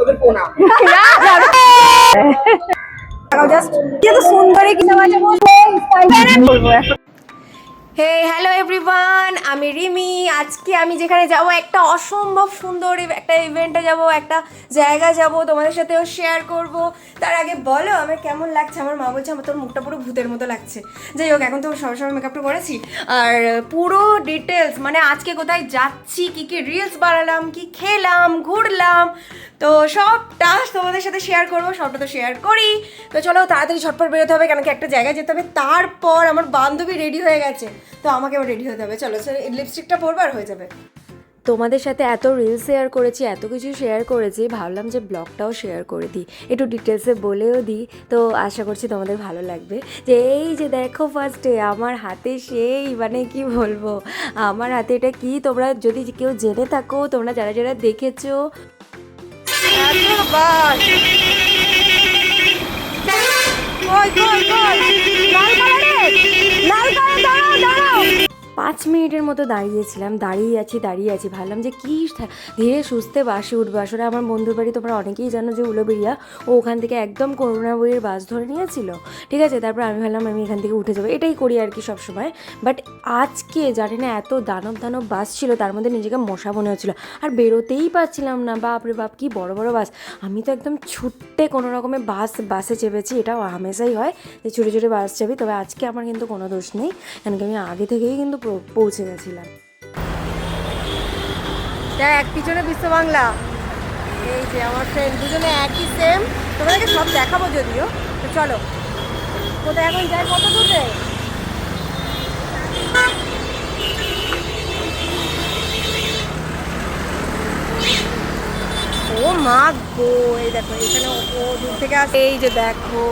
তোদের প্রণাম। জাস্ট এত সুন্দরী কিছু আছে বলবো এখন। হে হ্যালো এভরিওয়ান, আমি রিমি। আজকে আমি যেখানে যাব একটা অসম্ভব সুন্দর একটা ইভেন্টে যাব, একটা জায়গা যাব, তোমাদের সাথেও শেয়ার করব। তার আগে বলো আমার কেমন লাগছে। আমার মা বলছে আমার তোর মুখটা পুরো ভূতের মতো লাগছে। যাই হোক, এখন তো সবসময় মেকআপটা করেছি, আর পুরো ডিটেলস মানে আজকে কোথায় যাচ্ছি, কী কী রিলস বানালাম, কি খেলাম, ঘুরলাম, তো সবটা তোমাদের সাথে শেয়ার করবো। সবটা তো শেয়ার করি। তো চলো তাড়াতাড়ি ঝটপট বেরোতে হবে, কেন কি একটা জায়গায় যেতে হবে। তারপর আমার বান্ধবী রেডি হয়ে গেছে, তো আমাকে আবার রেডি হতে হবে। চলো লিপস্টিকটা পরবো আর হয়ে যাবে। তোমাদের সাথে এত রিলস শেয়ার করেছি, এত কিছু শেয়ার করেছি, ভাবলাম যে ব্লগটাও শেয়ার করে দিই, একটু ডিটেলসে বলেও দিই। তো আশা করছি তোমাদের ভালো লাগবে। যে এই যে দেখো ফার্স্টে আমার হাতে সেই মানে কি বলবো, আমার হাতে এটা কি, তোমরা যদি কেউ জেনে থাকো, তোমরা যারা যারা দেখেছো, 5 মিনিটের মতো দাঁড়িয়েছিলাম, দাঁড়িয়ে আছি ভাবলাম যে কী ধীরে সুস্থে বাসে উঠবো। আসলে আমার বন্ধুর বাড়ি তোমরা অনেকেই জানো যে উলোবেরিয়া, ও ওখান থেকে একদম করুণা বইয়ের বাস ধরে নিয়েছিল, ঠিক আছে। তারপর আমি ভাবলাম আমি এখান থেকে উঠে যাবো, এটাই করি আর কি সবসময়। বাট আজকে জানি না এত দানব বাস ছিল, তার মধ্যে নিজেকে মশা মনে হচ্ছিলো, আর বেরোতেই পারছিলাম না। বাপরে বাপ কি বড় বড় বাস! আমি তো একদম ছুট্টে কোনো রকমে বাসে চেপেছি। এটাও হামেশাই হয় যে ছুটে ছুটে বাস চাপি, তবে আজকে আমার কিন্তু কোনো দোষ নেই, কেন কি আমি আগে থেকেই কিন্তু পৌঁছে গেছিলাম। দেখ পিছনে বিশ্ব বাংলা, এই যে আমার ফ্রেন্ড, দুজনে একই সেম। তোমাদেরকে সব দেখাবো যদিও। তো চলো কোথায় এখন যাই, কত দূরে? ও মা গো, এই দেখো এখানে ও দূর থেকে আসে, এই যে দেখো।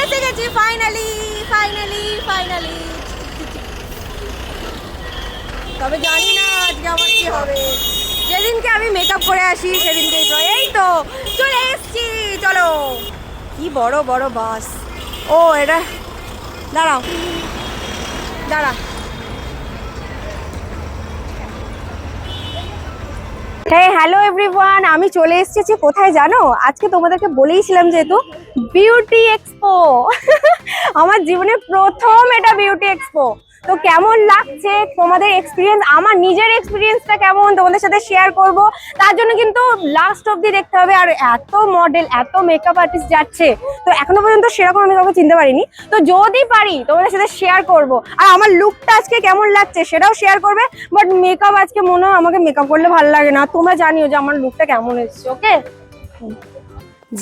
এসে গেছি ফাইনালি। তবে জানি না আজকে আমার কি হবে। যেদিনকে আমি মেকআপ করে আসি সেদিনকেই তো। এই তো চলে এসছি, চলো। কি বড় বড় বাস! ও এটা দাঁড়া। হ্যাঁ হ্যালো এভরিওয়ান, আমি চলে এসেছি কোথায় জানো? আজকে তোমাদেরকে বলেইছিলাম যেহেতু বিউটি এক্সপো। আমার জীবনে প্রথম এটা বিউটি এক্সপো। তো কেমন লাগছে তোমাদের এক্সপিরিয়েন্স, আমার নিজের এক্সপিরিয়েন্সটা কেমন তোমাদের সাথে শেয়ার করব। তার জন্য কিন্তু লাস্ট অবধি দেখতে হবে। আর এত মডেল, এত মেকআপ আর্টিস্ট যাচ্ছে, তো এখনো পর্যন্ত সেরকম আমি কাউকে চিনতে পারিনি। তো যদি পারি তোমাদের সাথে শেয়ার করব। আর আমার লুকটা আজকে কেমন লাগছে সেটাও শেয়ার করবে। বাট মেকআপ আজকে মনে হয় আমাকে মেকআপ করলে ভালো লাগে না। তোমরা জানিও যে আমার লুকটা কেমন এসেছে। ওকে,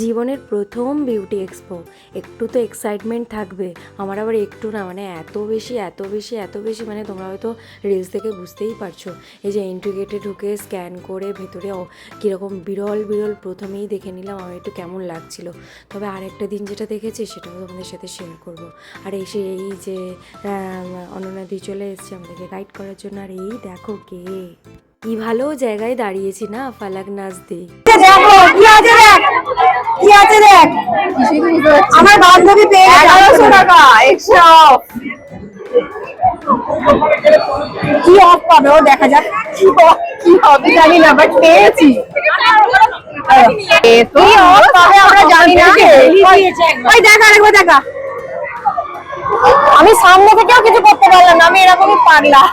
জীবনের প্রথম বিউটি এক্সপো, একটু তো এক্সাইটমেন্ট থাকবে। আমার আবার একটু না, মানে এত বেশি মানে তোমরা হয়তো রিলস থেকে বুঝতেই পারছো। এই যে এন্ট্রি গেটে ঢুকে স্ক্যান করে ভেতরে কীরকম বিরল প্রথমেই দেখে নিলাম আমার একটু কেমন লাগছিল। তবে আরেকটা দিন যেটা দেখেছি সেটাও তোমাদের সাথে শেয়ার করব। আর এসে এই যে অনন্যাদি চলে এসছে আমাদেরকে গাইড করার জন্য। আর এই দেখো কে, কি ভালো জায়গায় দাঁড়িয়েছি না ফালাক নাচ দিয়ে। কি আছে দেখ, আমার বান্ধবী পেয়ে 1100 টাকা এক্সট্রা অফ। কি অফ পাবে ও, দেখা যাক কি হবে জানি না, বাট পেয়েছি। কি অফ পাবে আমরা জানি না। ওই দেখা আরেকবার দেখা। আমি সামনে থেকেও কিছু করতে পারলাম না, আমি এরকমই পাগলা।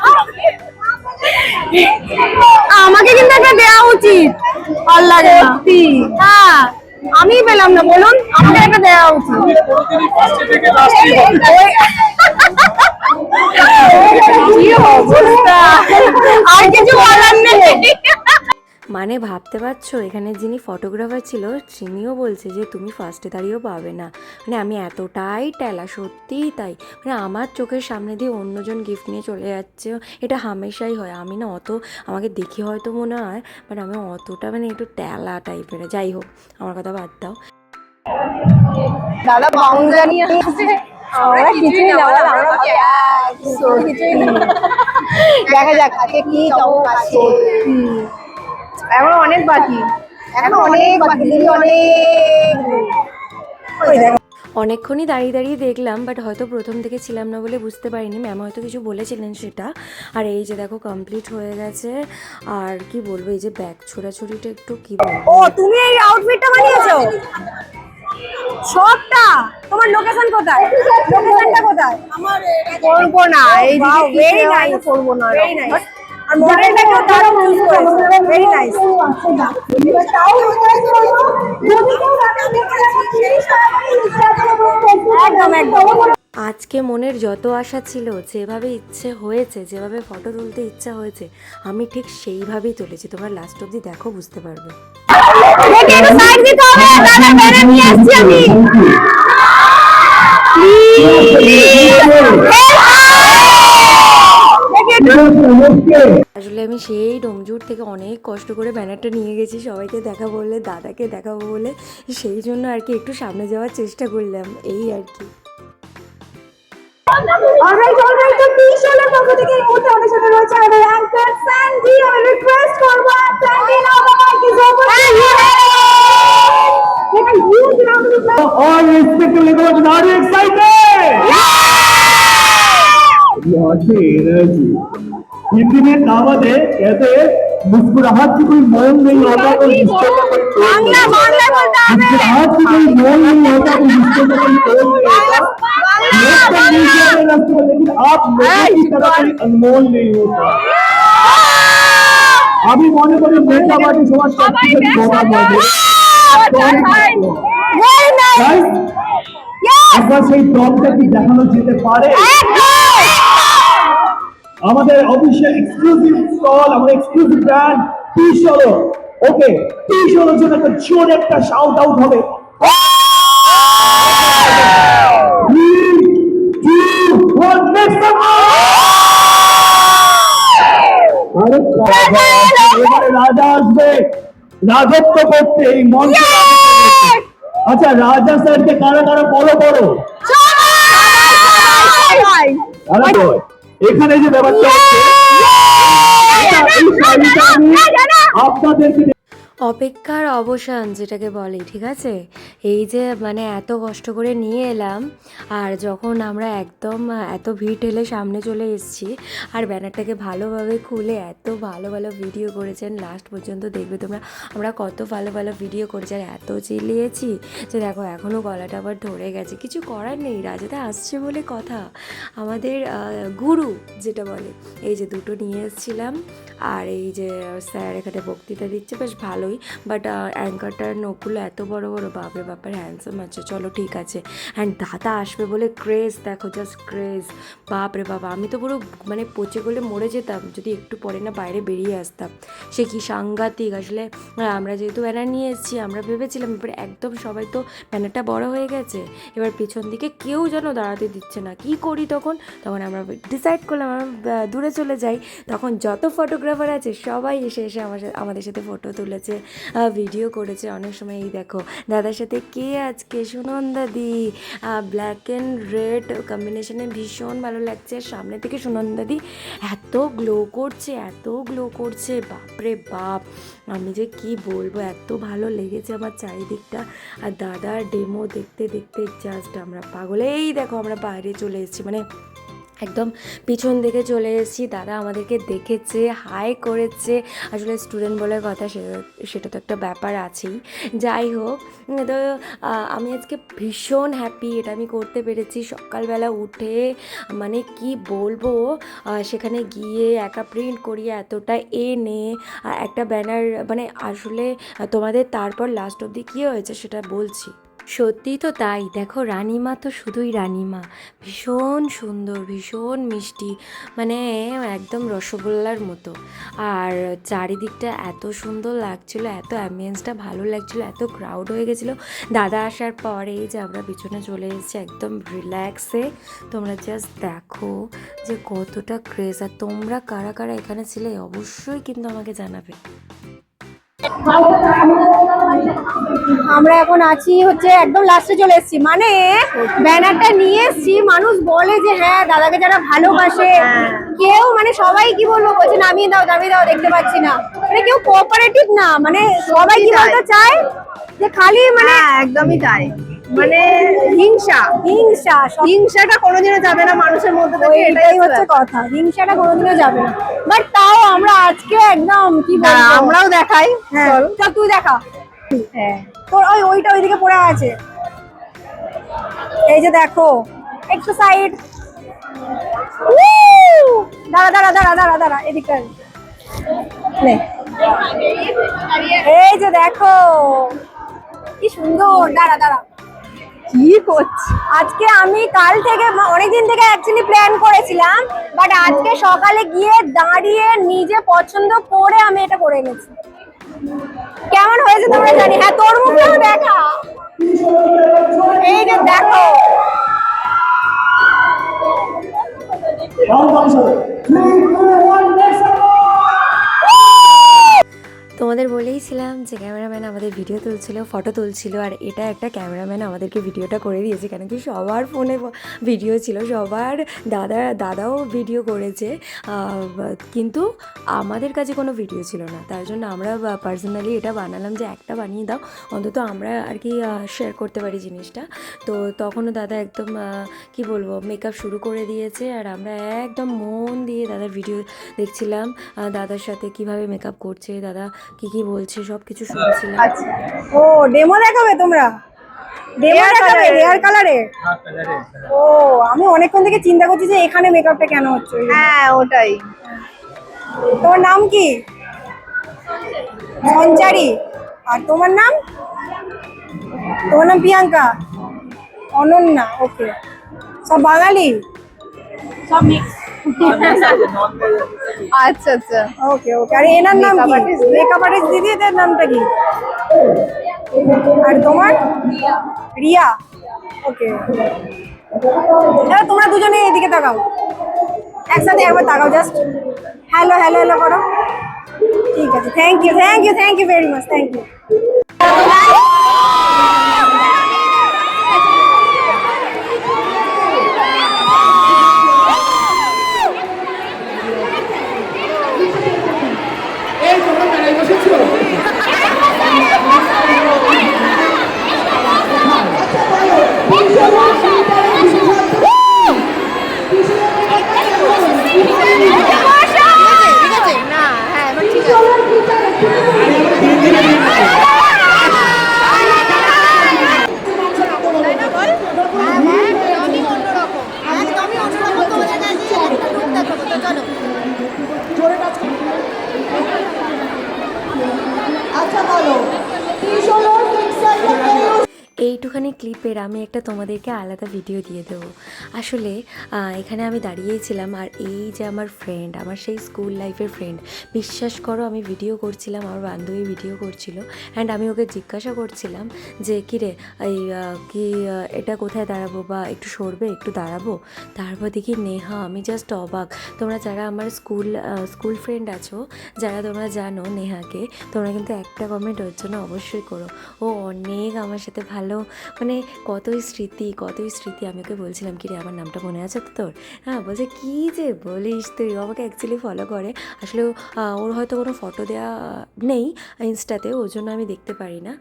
আমাকে কিন্তু একটা দেওয়া উচিত। ভালো লাগে সত্যি। হ্যাঁ আমি পেলাম না, বলুন আমাকে একটা দেওয়া উচিত। কি অবস্থা, আর কিছু বলার নেই। মানে ভাবতে পারছো, এখানে যিনি ফটোগ্রাফার ছিল তিনিও বলছে যে তুমি ফার্স্টে দাঁড়িয়েও পাবে না। মানে আমি এতটাই টেলা, সত্যিই তাই। মানে আমার চোখের সামনে দিয়ে অন্যজন গিফট নিয়ে চলে যাচ্ছে, এটা হামেশাই হয়। আমি না অত, আমাকে দেখে হয়তো মনে হয়, বাট আমি অতটা মানে একটু টেলা টাইপের। যাই হোক আমার কথা বাদ দাও। দাদা বাউন্ডারি আমরা কিছুই না, দেখা যাক আজকে কি চমক আছে। এখন অনেক বাকি, দিদি অনেক। অনেকক্ষণই দাঁড়িয়ে দাঁড়িয়ে দেখলাম, বাট হয়তো প্রথম থেকে ছিলাম না বলে বুঝতে পারিনি, ম্যাম হয়তো কিছু বলেছিলেন সেটা। আর এই যে দেখো কমপ্লিট হয়ে গেছে। আর কি বলবো, এই যে ব্যাগ ছোড়াছুড়িটা একটু কি বলবো। ও তুমি এই আউটফিটটা বানিয়েছো সবটা? তোমার লোকেশন কোথায়? লোকেশনটা কোথায়? আমার করব না এই দিকে ভেরি নাইস, করব না ভেরি নাইস। আর মডেলটাকেও দারুণ চুজ করেছো, ভেরি নাইস। একদম একদম। আজকে মনের যত আশা ছিল, যেভাবে ইচ্ছে হয়েছে, যেভাবে ফটো তুলতে ইচ্ছা হয়েছে, আমি ঠিক সেইভাবেই তুলেছি। তোমরা লাস্ট অবধি দেখো, বুঝতে পারবে। আসলে আমি সেই ডোমজুর থেকে অনেক কষ্ট করে ব্যানারটা নিয়ে গেছি সবাইকে দেখাবো বলে, দাদাকে দেখাবো বলে, সেই জন্য আর কি একটু সামনে যাওয়ার চেষ্টা করলাম, এই আর কি। অলরাইট অলরাইট, তো টিশালের পক্ষ থেকে এই মুহূর্তে আমাদের সাথে রয়েছে আমাদের অ্যাঙ্কার স্যান্ডি। আমি রিকোয়েস্ট করব Sandy, now the mic is open. Take a huge round of applause. All respected Lagos, are you excited? What the energy! Hindi में कहावत है, कहते हैं मुस्कुराहट की कोई मोल नहीं होता तो रिश्ते का कोई तोड़ नहीं বাংলা বাংলা বলতে হবে। मुस्कुराहट की कोई मोल नहीं होता तो रिश्ते का कोई तोड़ नहीं होता। लोग तो नीचे में रखते हैं, लेकिन आप लोगों की तरह कोई अनमोल नहीं होता। अभी মনে করি নেতাবাদী সমাজ সবথেকে বড় মডেল। Guys, একবার সেই দমটা কি দেখানো যেতে পারে? আমাদের অফিসিয়াল এক্সক্লুসিভ স্টল, আমাদের এক্সক্লুসিভ ব্র্যান্ড টি-শার্ট। ওকে, টি-শার্টের জন্য একটা জোরে একটা শাউট আউট হবে। 3, 2, 1, next up! আরে এবারে রাজা আসবে রাজত্ব করতে এই মঞ্চে। আচ্ছা, রাজা স্যারকে কারা কারা বলো বলো। এখানে যে ব্যাপারটা হচ্ছে, আপনাদেরকে অপেক্ষার অবসান যেটাকে বলে, ঠিক আছে। এই যে মানে এত কষ্ট করে নিয়ে এলাম, আর যখন আমরা একদম এত ভিড় ঠেলে সামনে চলে এসেছি, আর ব্যানারটাকে ভালোভাবে খুলে এত ভালো ভালো ভিডিও করেছেন, লাস্ট পর্যন্ত দেখবে তোমরা আমরা কত ভালো ভালো ভিডিও করেছি। আর এত চিল্লিয়েছি যে দেখো এখনও গলাটা আবার ধরে গেছে। কিছু করার নেই, রাজাদা আসছে বলে কথা, আমাদের গুরু যেটা বলে। এই যে দুটো নিয়ে এসেছিলাম, আর এই যে স্যার এখানে বক্তৃতা দিচ্ছে, বেশ ভালোই। বাট অ্যাঙ্কারটার নখগুলো এত বড় বড়, বাপরে বাপের হ্যান্ডসাম আছে। চলো ঠিক আছে। অ্যান্ড দাদা আসবে বলে ক্রেজ দেখো, জাস্ট ক্রেজ, বাপরে বাবা। আমি তো পুরো মানে পচে গলে মরে যেতাম যদি একটু পরে না বাইরে বেরিয়ে আসতাম। সে কি সাংঘাতিক। আসলে আমরা যেহেতু ব্যানার নিয়ে এসেছি, আমরা ভেবেছিলাম এবার একদম সবাই তো ব্যানারটা বড় হয়ে গেছে, এবার পিছন দিকে কেউ যেন দাঁড়াতে দিচ্ছে না। কি করি তখন? তখন আমরা ডিসাইড করলাম আমরা দূরে চলে যাই। তখন যত ফটোগ্রাফার আছে সবাই এসে এসে আমাদের সাথে ফটো তুলেছে, ভিডিও করেছে। অনেক সময় এই দেখো দাদার সাথে কে আজকে, সুনন্দাদি, ব্ল্যাক অ্যান্ড রেড কম্বিনেশনে ভীষণ ভালো লাগছে। সামনে থেকে সুনন্দাদি এত গ্লো করছে, এত গ্লো করছে, বাপরে বাপ। আমি যে কি বলবো, এত ভালো লেগেছে আমার চারিদিকটা। আর দাদার ডেমো দেখতে দেখতে জাস্ট আমরা পাগল। এই দেখো আমরা বাইরে চলে এসেছি, মানে একদম পিছন দিকে চলে এসেছি। দাদা আমাদেরকে দেখেছে, হাই করেছে। আসলে স্টুডেন্ট বলে কথা, সেটা তো একটা ব্যাপার আছেই। যাই হোক, তো আমি আজকে ভীষণ হ্যাপি, এটা আমি করতে পেরেছি। সকালবেলা উঠে মানে কি বলবো, সেখানে গিয়ে একা প্রিন্ট করিয়ে এতটা এনে একটা ব্যানার, মানে আসলে তোমাদের তারপর লাস্ট অবধি কী হয়েছে সেটা বলছি। সত্যিই তো তাই। দেখো রানিমা তো শুধুই রানিমা, ভীষণ সুন্দর, ভীষণ মিষ্টি, মানে একদম রসগোল্লার মতো। আর চারিদিকটা এত সুন্দর লাগছিলো, এত অ্যাম্বিয়েন্সটা ভালো লাগছিলো, এত ক্রাউড হয়ে গেছিলো। দাদা আসার পরে যে আমরা পিছনে চলে এসেছি একদম রিল্যাক্সে। তোমরা জাস্ট দেখো যে কতটা ক্রেজ। আর তোমরা কারা কারা এখানে ছিলে অবশ্যই কিন্তু আমাকে জানাবে। আমরা এখন আছি হচ্ছে একদম লাস্টে চলে এসেছি, মানে ব্যানারটা নিয়ে এসেছি। মানুষ বলে যে হ্যাঁ দাদাকে যারা ভালোবাসে, কেউ মানে সবাই কি বলবো বলছে নামিয়ে দাও নামিয়ে দাও, দেখতে পাচ্ছি না, মানে কেউ কোঅপারেটিভ না, মানে সবাই কি বলতে চায় যে খালি মানে একদমই তাই। মানে হিংসা হিংসা হিংসাটা কোনোদিনও যাবে না মানুষের মধ্যে থেকে, এটাই হচ্ছে কথা, হিংসাটা কোনোদিনও যাবে না। বাট তাও আমরা আজকে একদম কি বলবো, আমরাও দেখাই। হ্যাঁ চল। চল তুই দেখা। হ্যাঁ তোর ওইটা ওইদিকে পড়ে আছে, এই যে দেখো একটু সাইড। দাঁড়া দাঁড়া দাঁড়া দাঁড়া দাঁড়া এদিকটা নে। এই যে দেখো কি সুন্দর, দাঁড়া দাঁড়া। কি করছি? আজকে আমি কাল থেকে অনেকদিন থেকে অ্যাকচুয়ালি প্ল্যান করেছিলাম, বাট আজকে সকালে গিয়ে দাঁড়িয়ে নিজে পছন্দ করে আমি এটা করে এনেছি। কেমন হয়েছে তোমরা জানি। হ্যাঁ তোর মুখেও দেখা, এই যে দেখো। তোমাদের বলেইছিলাম যে ক্যামেরাম্যান আমাদের ভিডিও তুলছিল, ফটো তুলছিল, আর এটা একটা ক্যামেরাম্যান আমাদেরকে ভিডিওটা করে দিয়েছে। কেন কি সবার ফোনে ভিডিও ছিল, সবার দাদাও ভিডিও করেছে, কিন্তু আমাদের কাছে কোনো ভিডিও ছিল না। তার জন্য আমরা পার্সোনালি এটা বানালাম যে একটা বানিয়ে দাও, অন্তত আমরা আর কি শেয়ার করতে পারি জিনিসটা। তো তখনও দাদা একদম কি বলবো মেকআপ শুরু করে দিয়েছে, আর আমরা একদম মন দিয়ে দাদার ভিডিও দেখছিলাম, দাদার সাথে কিভাবে মেকআপ করছে, দাদা কি কি বলছে সব কিছু শুনছিলাম। আচ্ছা ও ডেমো দেখাবে তোমরা, ডেমো দেখাবে হেয়ার কালারে। ও আমি অনেকক্ষণ থেকে চিন্তা করছি যে এখানে মেকআপটা কেন হচ্ছে। হ্যাঁ ওটাই। তোমার নাম কি? সঞ্চারী। আর তোমার নাম? তোমার নাম প্রিয়াঙ্কা, অনন্যা। ওকে, সব বাঙালি, সব মিক্স। আচ্ছা আচ্ছা। ওকে ওকে। আর এনার নাম কি? মেকআপ আর্টিস্ট দিদি, এদের নামটা কি? আর তোমার? রিয়া। ওকে, তোমরা দুজনে এদিকে তাকাও, একসাথে একবার তাকাও, জাস্ট হ্যালো হ্যালো হ্যালো করো। ঠিক আছে, thank you thank you thank you very much, thank you. না হ্যাঁ এবার ঠিক আছে। এইটুখানি ক্লিপের আমি একটা তোমাদেরকে আলাদা ভিডিও দিয়ে দেবো। আসলে এখানে আমি দাঁড়িয়েছিলাম, আর এই যে আমার ফ্রেন্ড, আমার সেই স্কুল লাইফের ফ্রেন্ড, বিশ্বাস করো আমি ভিডিও করছিলাম, আমার বান্ধবী ভিডিও করছিল, অ্যান্ড আমি ওকে জিজ্ঞাসা করছিলাম যে কিরে এই এটা কোথায় দাঁড়াবো, বা একটু সরবে, একটু দাঁড়াবো। তারপর দেখি নেহা, আমি জাস্ট অবাক। তোমরা যারা আমার স্কুল ফ্রেন্ড আছো, যারা তোমরা জানো নেহাকে, তোমরা কিন্তু একটা কমেন্ট ওর জন্য অবশ্যই করো। ও অনেক আমার সাথে ভালো, মানে কতই স্মৃতি। আমি ওকে বলছিলাম কি রে আমার নামটা মনে আছে তো তোর? হ্যাঁ, বলছে কি যে বলিস তুই। ও আমাকে অ্যাকচুয়ালি ফলো করে, আসলে ওর হয়তো কোনো ফটো দেওয়া নেই ইনস্টাতে, ওর জন্য আমি দেখতে পারি না।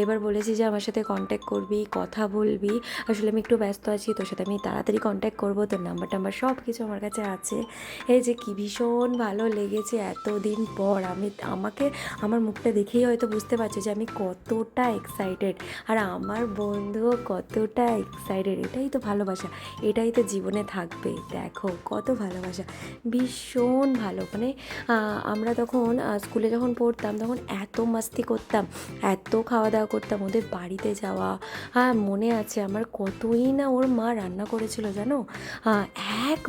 এবার বলেছি যে আমার সাথে কন্ট্যাক্ট করবি, কথা বলবি, আসলে আমি একটু ব্যস্ত আছি, তোর সাথে আমি তাড়াতাড়ি কন্ট্যাক্ট করবো, তোর নাম্বার সব কিছু আমার কাছে আছে। এই যে কি ভীষণ ভালো লেগেছে এতদিন পর। আমার মুখটা দেখেই হয়তো বুঝতে পারছো যে আমি কতটা এক্সাইটেড, আর আমার বন্ধুও কতটা এক্সাইটেড। এটাই তো ভালোবাসা, এটাই তো জীবনে থাকবে। দেখো কত ভালোবাসা, ভীষণ ভালো। মানে আমরা তখন স্কুলে যখন পড়তাম তখন এত মাস্তি করতাম, এত খাওয়া দাওয়া করতাম, ওদের বাড়িতে যাওয়া। মনে আছে আমার কতই না ওর মা রান্না করেছিল জানো।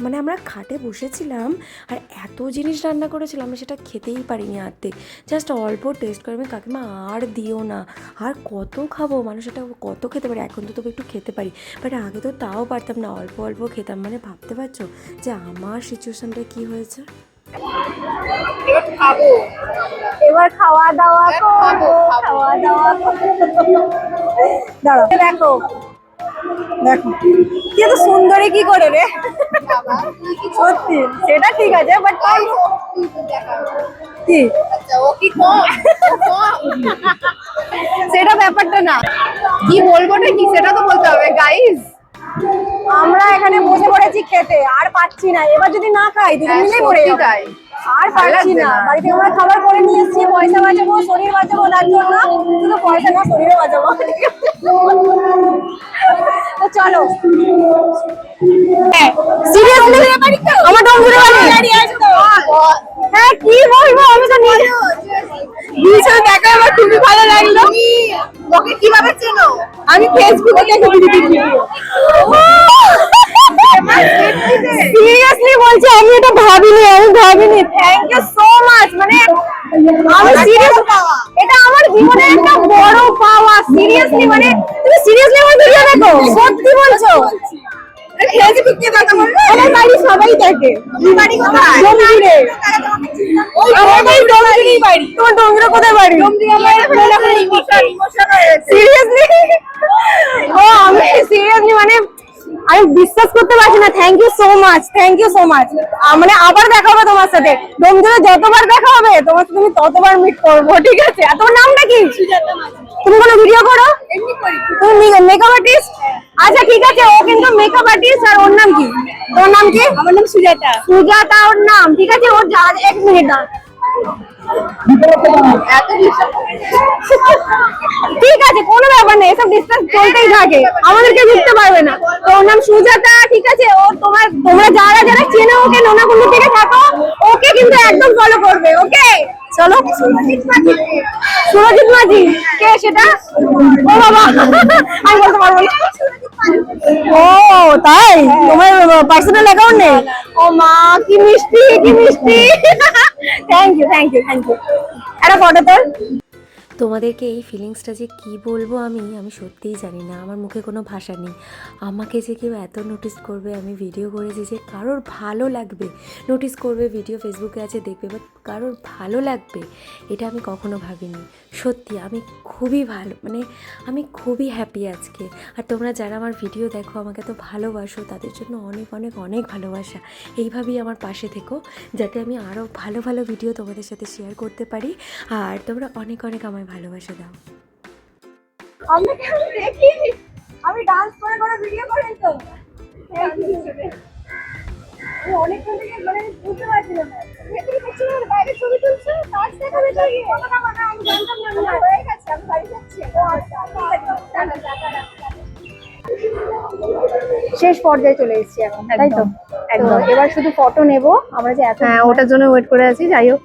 মানে আমরা খাটে বসেছিলাম আর এত জিনিস রান্না করেছিল, আমি সেটা খেতেই পারিনি আর্ধেক, জাস্ট অল্প টেস্ট করে আমি কাকিমা আর দিও না, আর কত খাবো, মানুষ এটা কত খেতে পারে। এখন তো তবে একটু খেতে পারি, বাট আগে তো তাও পারতাম না, অল্প অল্প খেতাম। মানে ভাবতে পারছো যে আমার সিচুয়েশনটা কি হয়েছে। এবার খাওয়া দাওয়া করবো, খাওয়া দাওয়া দাঁড়াও, দেখো দেখো কি এত সুন্দরী কি করে রে। সত্যি সেটা ঠিক আছে, বাট কি সেটা ব্যাপারটা না। কি বলবো না কি সেটা তো বলতে হবে গাইস। আমরা এখানে বসে পড়েছি খেতে, আর পাচ্ছি না। এবার যদি না খাই দুজন মিলেই পড়ে যাবো। তাই আর পাচ্ছি না। বাড়ি থেকে আমরা খাবার করে নিয়ে এসেছি, পয়সা বাঁচাবো, শরীর বাঁচাবো, তার জন্য শুধু পয়সা না, শরীরও বাঁচাবো। তো চলো। সিরিয়াসলি আমার ডোমজুড়ে বাড়ি আছে তো। হ্যাঁ কি বলবো, আমি তো নিজে বিশাল দেখা আমার খুবই ভালো লাগলো। ওকে কিভাবে চেনো? আমি ফেসবুকে দেখে ভিডিও। সিরিয়াসলি বলছি, আমি এটা ভাবিনি। Thank you so much. মানে আমি সিরিয়াস, এটা আমার জীবনের একটা বড় পাওয়া। সিরিয়াসলি মানে তুমি সিরিয়াসলি আমার ভিডিও দেখো? সত্যি বলছো? ফেসবুকে কথা বলবো, আমার বাড়ি সবাই দেখে। তুমি বাড়ি কোথায়? ডোমজুড়ে। আমার বাড়ি ডোমজুড়েই বাড়ি। তোমার ডোমজুড়ে কোথায় বাড়ি? ডোমজুড়ে আমার ইমোশন হয়েছে। সিরিয়াসলি ও আমি সিরিয়াসলি মানে আমি বিশ্বাস করতে পারছি না। Thank you so much, thank you so much. মানে আবার দেখা হবে তোমার সাথে। ডোমজুড়ে যতবার দেখা হবে তোমার সাথে আমি ততবার মিট করবো, ঠিক আছে? আর তোমার নামটা কি? তুমি কোনো ভিডিও করো? তুমি মেকআপ আর্টিস্ট? আচ্ছা ঠিক আছে, ও কিন্তু মেকআপ আর্টিস্ট। আর ওর নাম কি? তোর নাম কি? আমার নাম সুজাতা। সুজাতা ওর নাম, ঠিক আছে? ওর যা, এক মিনিট না, ঠিক আছে কোনো ব্যাপার নেই, এসব ডিস্টেন্স চলতেই থাকে, আমাদেরকে বুঝতে পারবে না। তো ওর নাম সুজাতা, ঠিক আছে? ও তোমরা যারা যারা চেনো ওকে, নোনাকুন্ডু থেকে থাকো, ওকে কিন্তু একদম ফলো করবে, ওকে? চলো। সুরজিৎ মাঝি কে সেটা? ও বাবা, আমি বলতে পারবো না। ও তাই? তোমার পার্সোনাল অ্যাকাউন্ট নেই? ও মা, কি মিষ্টি, কি মিষ্টি। Thank you, thank you, thank you. একটা ফটো তোল। তোমাদেরকে এই ফিলিংসটা যে কি বলবো আমি সত্যিই জানি না, আমার মুখে কোনো ভাষা নেই। আমাকে যে কেউ এত নোটিস করবে, আমি ভিডিও করেছি যে কারোর ভালো লাগবে, নোটিস করবে, ভিডিও ফেসবুকে আছে দেখবে, বাট কারোর ভালো লাগবে এটা আমি কখনো ভাবিনি। সত্যি আমি খুবই ভালো, মানে আমি খুবই হ্যাপি আজকে। আর তোমরা যারা আমার ভিডিও দেখো, আমাকে তো ভালোবাসো, তাদের জন্য অনেক অনেক অনেক ভালোবাসা। এইভাবেই আমার পাশে থেকো, যাতে আমি আরও ভালো ভালো ভিডিও তোমাদের সাথে শেয়ার করতে পারি। আর তোমরা অনেক অনেক আমায় ভালোবাসা দাও। আমি কেন দেখি, আমি ডান্স করে করে ভিডিও করি তো। অনেকক্ষণ থেকে মানে বুঝতে পারছিলাম না। বাইরে ছবি তুলছো, কাজ দেখাবে তো গিয়ে। আমি জানতাম না, হয়ে গেছে, আমি বাড়ি যাচ্ছি। শেষ পর্যায়ে চলে এসেছি এখন, তাই তো? একদম। এবার শুধু ফটো নেব আমরা, যে এত ওটার জন্য ওয়েট করে আছি। যাই হোক,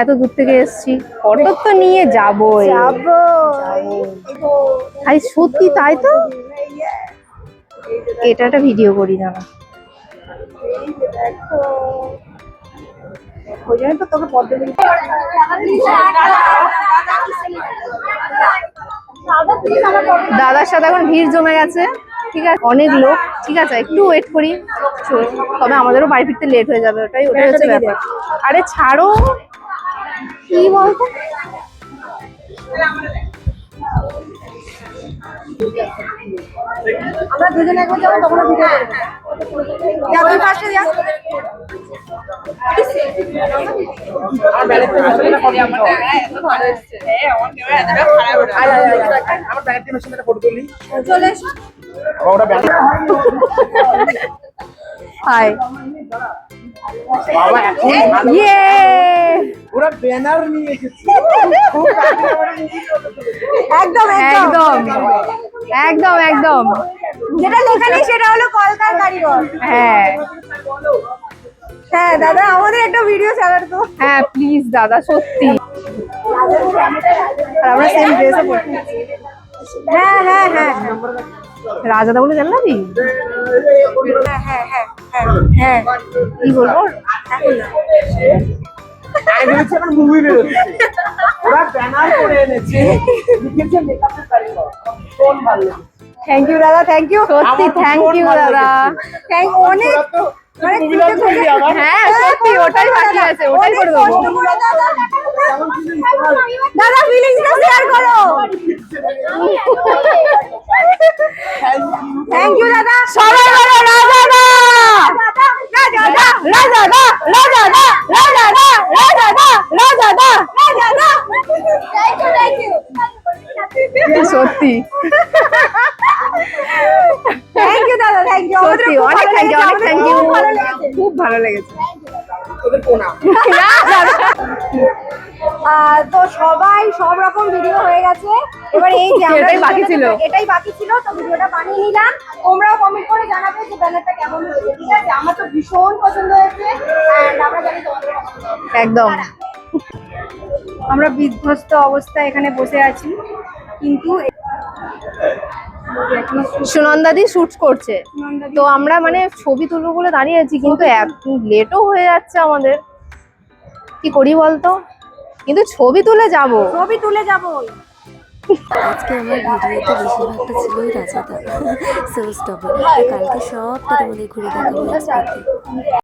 এত দূর থেকে এসেছি, ফটো তো নিয়ে যাবোই। যাবো। আরে সত্যি তাই তো, এটা একটা ভিডিও করি না। দেখো, ওই জন্য তো তোকে পদ্ধতি। দাদার সাথে এখন ভিড় জমে গেছে, ঠিক আছে? অনেক লোক, ঠিক আছে? একটু ওয়েট করি, তবে আমাদেরও বাড়ি ফিরতে লেট হয়ে যাবে, ওটাই হচ্ছে ব্যাপার। আরে ছাড়ো, কি বলতো, আমরা দুজনে একবার যাবো, তখন ভিডিও করবো। যা তুই ফার্স্টে যা। চলে এসো। হাই ইয়ে ওরা ব্যানার নিয়ে এসেছে। একদম একদম একদম একদম, যেটা লেখা নেই সেটা হলো কলকার কারিগর। হ্যাঁ হ্যাঁ দাদা, আমাদের একটা ভিডিও চালার তো। হ্যাঁ প্লিজ দাদা, সত্যি। আর আমরা সেম ড্রেসও পরছি। হ্যাঁ হ্যাঁ হ্যাঁ রাজাদা বলে জানলাম হ্যাঁ হ্যাঁ হ্যাঁ হ্যাঁ, কি বলবো, মুভি বেরোচ্ছে, ওরা ব্যানার করে এনেছে, লিখেছে মেকআপের কারিগর। কোন ভালো, থ্যাংক ইউ দাদা, থ্যাংক ইউ, সত্যি থ্যাংক ইউ দাদা। থ্যাংক অনেক। মানে হ্যাঁ সত্যি, ওটাই বাকি আছে, ওটাই করে দেবো। দাদা ফিলিংসটা শেয়ার করো। থ্যাংক ইউ দাদা। সবাই বলো রাজাদা, রাজাদা, রাজাদা, রাজাদা, রাজাদা, রাজাদা, রাজাদা, রাজাদা। Thank you, thank you. সত্যি থ্যাংক ইউ দাদা, থ্যাংক ইউ। সত্যি অনেক থ্যাংক ইউ, অনেক থ্যাংক ইউ, খুব ভালো লেগেছে। তো সবাই সব রকম ভিডিও হয়ে গেছে, এবার এই যে আমরা এটাই বাকি ছিল। এটাই বাকি ছিল, তো ভিডিওটা বানিয়ে নিলাম। তোমরাও কমেন্ট করে জানাবে যে ব্যানারটা কেমন হয়েছে, ঠিক আছে? আমার তো ভীষণ পছন্দ হয়েছে, এন্ড আমরা জানি তোমাদের পছন্দ হবে। একদম। আমরা বিধ্বস্ত অবস্থায় এখানে বসে আছি, কিন্তু সুনন্দাদি শুট করছে, তো আমরা মানে ছবি তুলবো বলে দাঁড়িয়ে আছি, কিন্তু লেটও হয়ে যাচ্ছে আমাদের, কি করি বলতো? কিন্তু ছবি তুলে যাবো। ছবি তুলে যাবো। আজকে আমার ভিডিওতে বেশিরভাগটা ছিলই রাজাদা, সো স্টপ। কালকে সবটা তোমাদের ঘুরে দেখাবো আজকে।